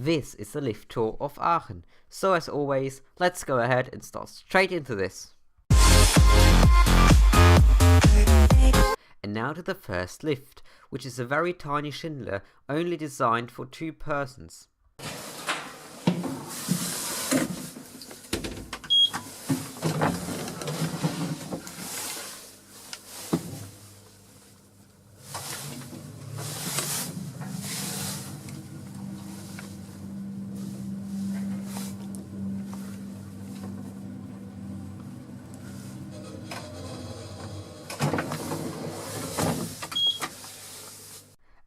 This is the lift tour of Aachen. So as always, let's go ahead and start straight into this. And now to the first lift, which is a very tiny Schindler, only designed for 2 persons.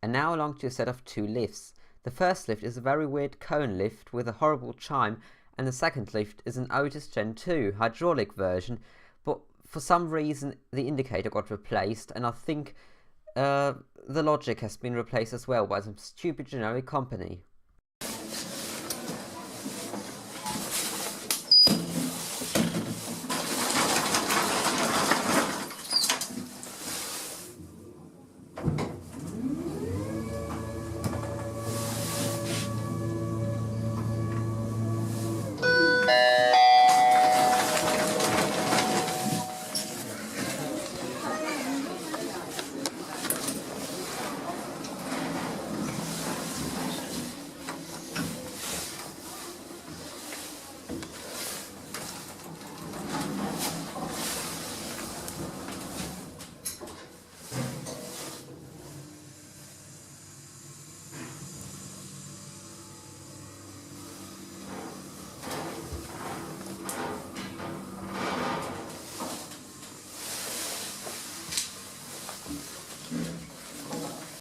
And now along to a set of 2 lifts. The first lift is a very weird cone lift with a horrible chime, and the second lift is an Otis Gen 2 hydraulic version, but for some reason the indicator got replaced, and I think the logic has been replaced as well by some stupid generic company.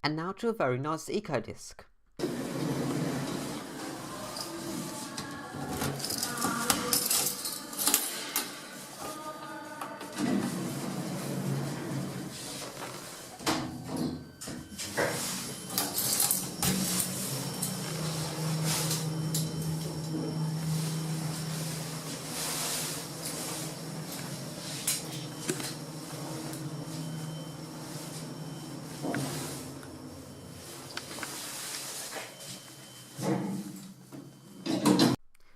And now to a very nice eco disc.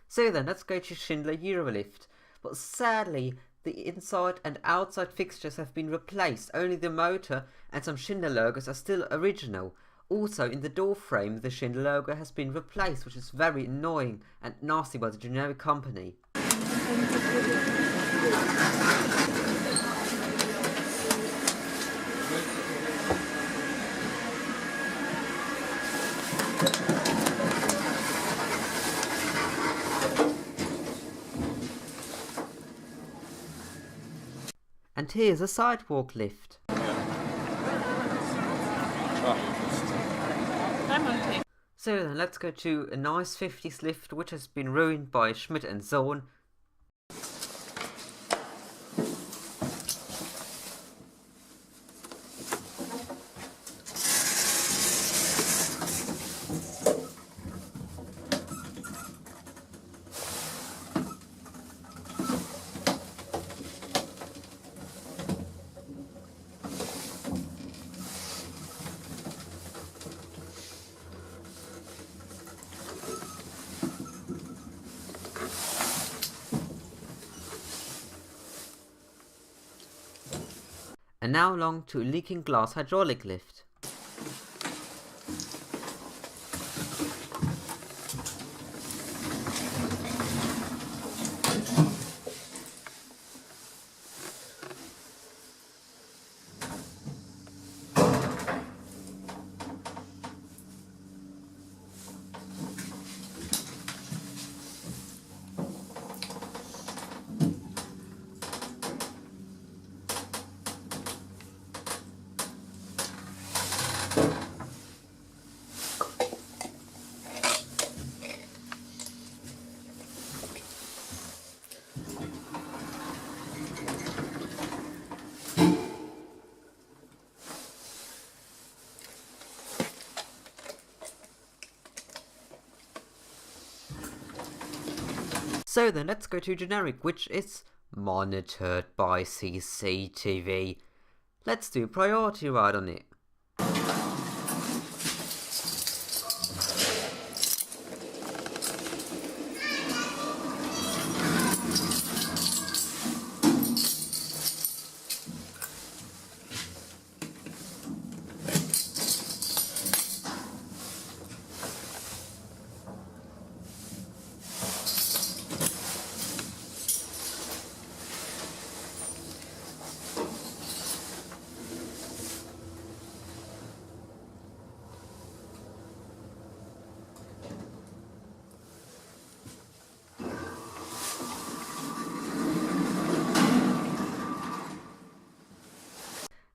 So then, let's go to Schindler Eurolift. But sadly, the inside and outside fixtures have been replaced. Only the motor and some Schindler logos are still original. Also, in the door frame, the Schindler logo has been replaced, which is very annoying and nasty by the generic company. And here's a sidewalk lift. So then let's go to a nice 50s lift which has been ruined by Schmidt and Sohn. And now along to a leaking glass hydraulic lift. So then let's go to generic, which is monitored by CCTV. Let's do a priority ride on it.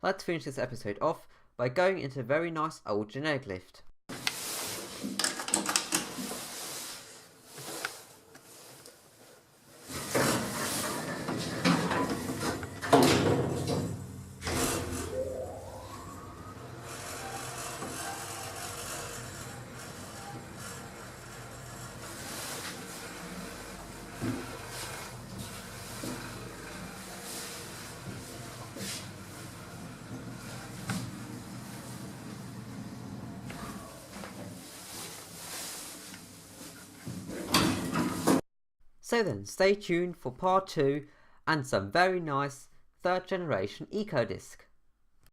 Let's finish this episode off by going into a very nice old generic lift. So then, stay tuned for part 2 and some very nice 3rd generation eco disc.